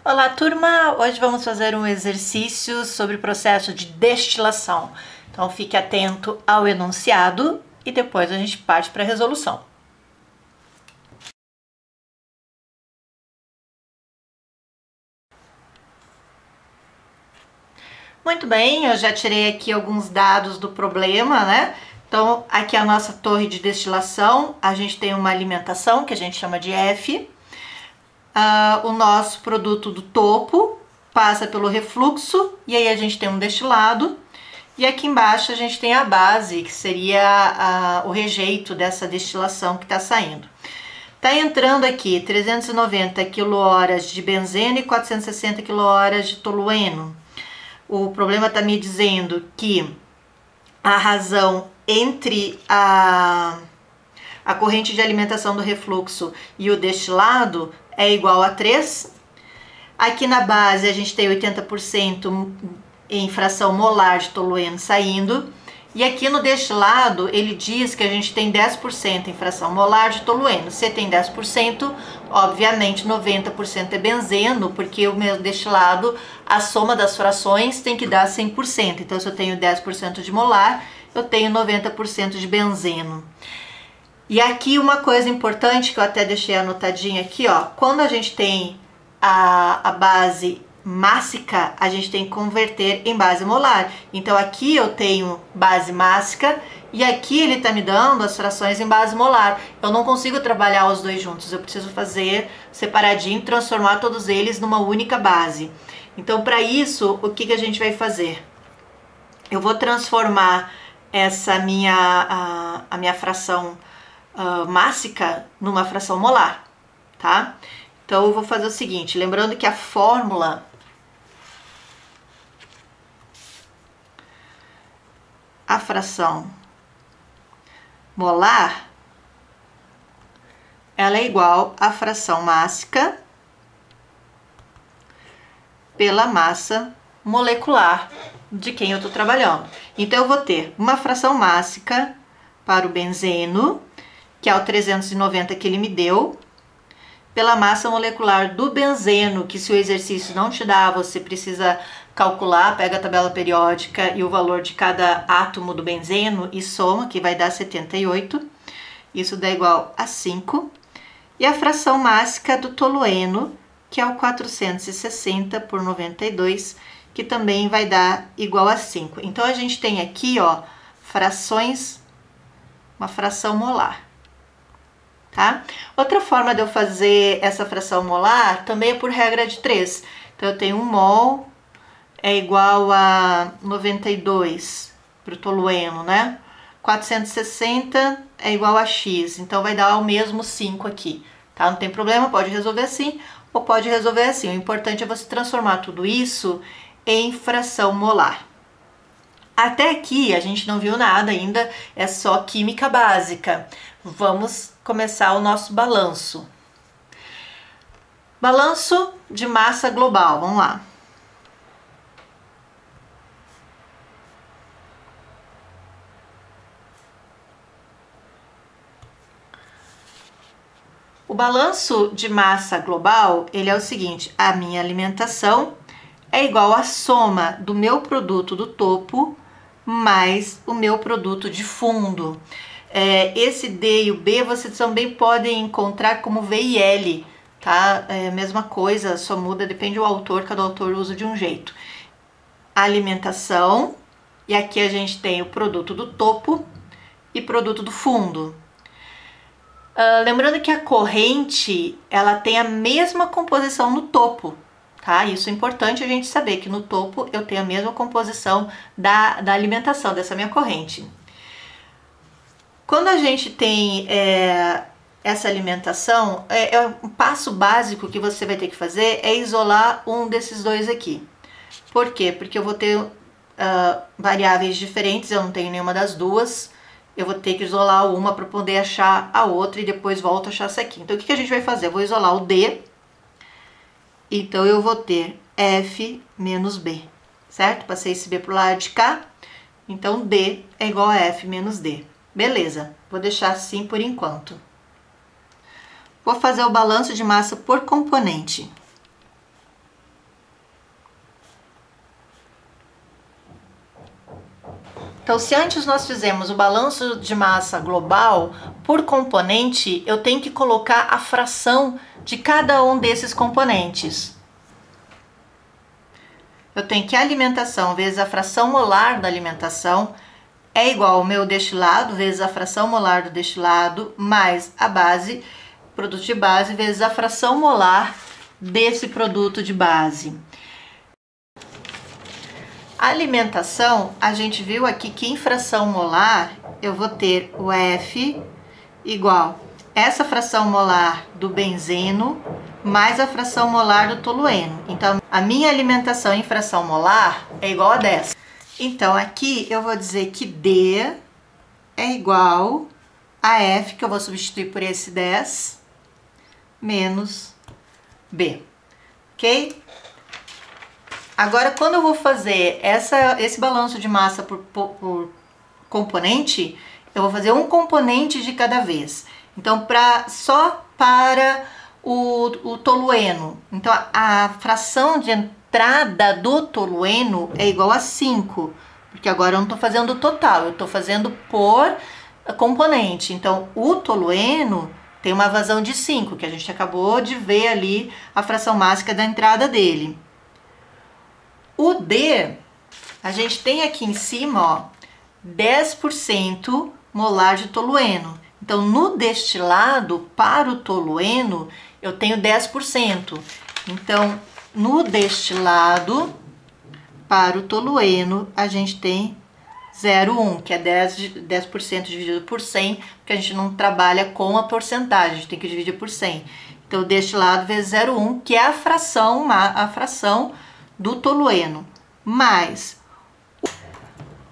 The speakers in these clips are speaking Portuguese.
Olá, turma! Hoje vamos fazer um exercício sobre o processo de destilação. Então, fique atento ao enunciado e depois a gente parte para a resolução. Muito bem, eu já tirei aqui alguns dados do problema, né? Então, aqui é a nossa torre de destilação, a gente tem uma alimentação que a gente chama de F. O nosso produto do topo passa pelo refluxo e aí a gente tem um destilado. E aqui embaixo a gente tem a base, que seria o rejeito dessa destilação que está saindo. Está entrando aqui 390 kHz de benzeno e 460 kHz de tolueno. O problema está me dizendo que a razão entre a corrente de alimentação do refluxo e o destilado é igual a 3. Aqui na base a gente tem 80% em fração molar de tolueno saindo. E aqui no destilado ele diz que a gente tem 10% em fração molar de tolueno. Se tem 10%, obviamente 90% é benzeno, porque o meu destilado, a soma das frações tem que dar 100%. Então se eu tenho 10% de molar, eu tenho 90% de benzeno. E aqui uma coisa importante que eu até deixei anotadinha aqui, ó, quando a gente tem a base mássica, a gente tem que converter em base molar. Então aqui eu tenho base mássica e aqui ele está me dando as frações em base molar. Eu não consigo trabalhar os dois juntos, eu preciso fazer separadinho, transformar todos eles numa única base. Então para isso, o que a gente vai fazer? Eu vou transformar essa a minha fração mássica numa fração molar, tá? Então eu vou fazer o seguinte, lembrando que a fórmula fração molar ela é igual à fração mássica pela massa molecular de quem eu estou trabalhando. Então eu vou ter uma fração mássica para o benzeno, que é o 390 que ele me deu, pela massa molecular do benzeno, que se o exercício não te dá, você precisa calcular, pega a tabela periódica e o valor de cada átomo do benzeno e soma, que vai dar 78. Isso dá igual a 5. E a fração mássica do tolueno, que é o 460 por 92, que também vai dar igual a 5. Então a gente tem aqui, ó, frações, uma fração molar. Tá? Outra forma de eu fazer essa fração molar também é por regra de 3. Então eu tenho 1 mol é igual a 92 para o tolueno, né? 460 é igual a x, então vai dar o mesmo 5 aqui, tá? Não tem problema, pode resolver assim ou pode resolver assim. O importante é você transformar tudo isso em fração molar. Até aqui a gente não viu nada ainda, é só química básica. Vamos começar o nosso balanço. Balanço de massa global, vamos lá. O balanço de massa global, ele é o seguinte, a minha alimentação é igual à soma do meu produto do topo mais o meu produto de fundo. Esse D e o B vocês também podem encontrar como V e L, tá? É a mesma coisa, só muda, depende do autor, cada autor usa de um jeito. Alimentação, e aqui a gente tem o produto do topo e produto do fundo. Lembrando que a corrente, ela tem a mesma composição no topo, tá? Isso é importante a gente saber, que no topo eu tenho a mesma composição da alimentação, dessa minha corrente. Quando a gente tem essa alimentação, um passo básico que você vai ter que fazer é isolar um desses dois aqui. Por quê? Porque eu vou ter variáveis diferentes, eu não tenho nenhuma das duas, eu vou ter que isolar uma para poder achar a outra e depois volto a achar essa aqui. Então o que a gente vai fazer? Eu vou isolar o D, então eu vou ter F menos B, certo? Passei esse B para o lado de cá, então D é igual a F menos D. Beleza, vou deixar assim por enquanto. Vou fazer o balanço de massa por componente. Então, se antes nós fizemos o balanço de massa global por componente, eu tenho que colocar a fração de cada um desses componentes. Eu tenho que a alimentação vezes a fração molar da alimentação é igual ao meu destilado vezes a fração molar do destilado mais a base, produto de base, vezes a fração molar desse produto de base. A alimentação, a gente viu aqui que em fração molar eu vou ter o F igual essa fração molar do benzeno mais a fração molar do tolueno. Então, a minha alimentação em fração molar é igual a 10. Então, aqui eu vou dizer que D é igual a F, que eu vou substituir por esse 10, menos B, ok? Agora, quando eu vou fazer esse balanço de massa por componente, eu vou fazer um componente de cada vez. Então, só para o tolueno. Então, a fração de entrada do tolueno é igual a 5, porque agora eu não estou fazendo o total, eu estou fazendo por componente. Então, o tolueno tem uma vazão de 5, que a gente acabou de ver ali a fração máxima da entrada dele. O D, a gente tem aqui em cima, ó, 10% molar de tolueno. Então, no destilado para o tolueno, eu tenho 10%. Então, no destilado para o tolueno, a gente tem 0,1, que é 10% dividido por 100, porque a gente não trabalha com a porcentagem, a gente tem que dividir por 100. Então, destilado vezes 0,1, que é a fração do tolueno, mais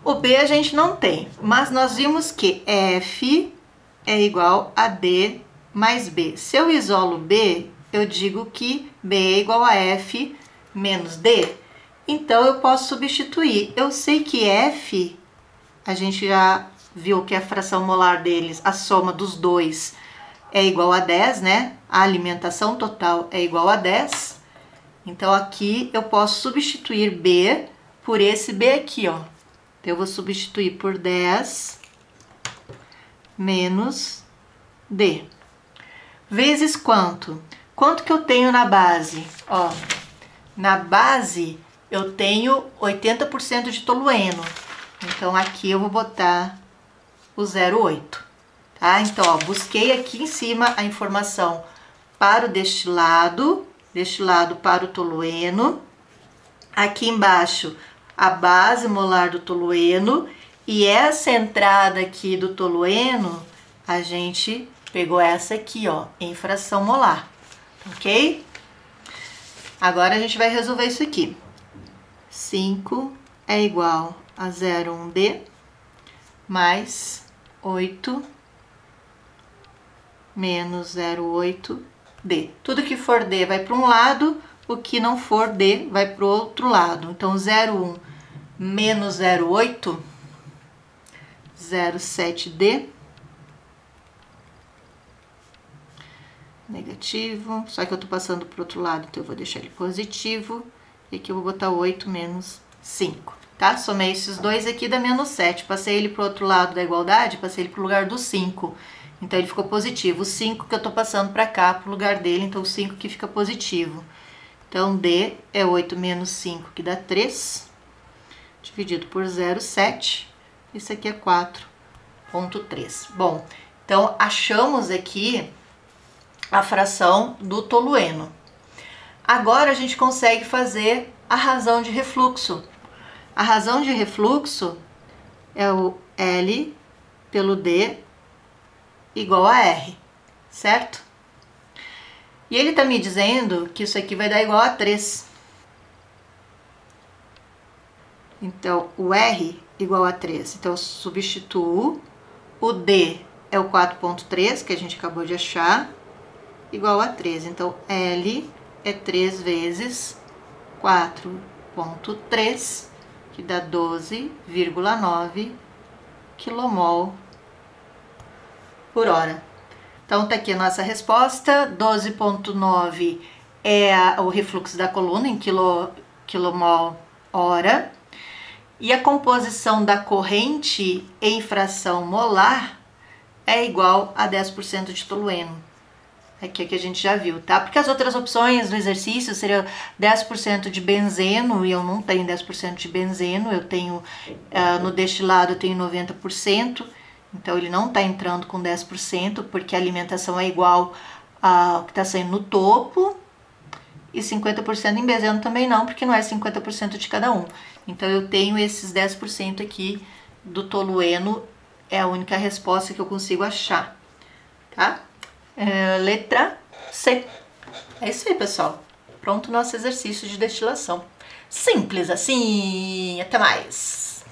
o B a gente não tem, mas nós vimos que F é igual a D mais B. Se eu isolo B, eu digo que B é igual a F menos D. Então, eu posso substituir. Eu sei que F, a gente já viu que a fração molar deles, a soma dos dois, é igual a 10, né? A alimentação total é igual a 10. Então, aqui eu posso substituir B por esse B aqui, ó. Então, eu vou substituir por 10 menos D. Vezes quanto? Quanto que eu tenho na base? Ó, na base eu tenho 80% de tolueno. Então, aqui eu vou botar o 0,8, tá? Então, ó, busquei aqui em cima a informação para o destilado para o tolueno. Aqui embaixo, a base molar do tolueno. E essa entrada aqui do tolueno, a gente pegou essa aqui, ó, em fração molar, ok? Agora a gente vai resolver isso aqui. 5 é igual a 0,1D mais 8 menos 0,8D. Tudo que for D vai para um lado, o que não for D vai para o outro lado. Então, 0,1 menos 0,8, 0,7D. Negativo, só que eu tô passando pro outro lado, então eu vou deixar ele positivo. E aqui eu vou botar 8 menos 5, tá? Somei esses dois aqui, dá menos 7. Passei ele pro outro lado da igualdade, passei ele pro lugar do 5. Então, ele ficou positivo. O 5 que eu tô passando pra cá, pro lugar dele, então o 5 que fica positivo. Então, D é 8 menos 5, que dá 3, dividido por 0,7. Isso aqui é 4,3. Bom, então, achamos aqui a fração do tolueno. Agora, a gente consegue fazer a razão de refluxo. A razão de refluxo é o L pelo D igual a R, certo? E ele tá me dizendo que isso aqui vai dar igual a 3. Então, o R igual a 3. Então, eu substituo. O D é o 4,3, que a gente acabou de achar, igual a 3. Então, L é 3 vezes 4,3, que dá 12,9 kmol por hora. Então, tá aqui a nossa resposta. 12,9 é o refluxo da coluna em quilomol hora. E a composição da corrente em fração molar é igual a 10% de tolueno. Aqui é que a gente já viu, tá? Porque as outras opções do exercício seriam 10% de benzeno, e eu não tenho 10% de benzeno, eu tenho, no destilado eu tenho 90%, então ele não está entrando com 10%, porque a alimentação é igual ao que está saindo no topo, e 50% em benzeno também não, porque não é 50% de cada um. Então eu tenho esses 10% aqui do tolueno, é a única resposta que eu consigo achar, tá? Letra C. É isso aí, pessoal. Pronto o nosso exercício de destilação. Simples assim. Até mais.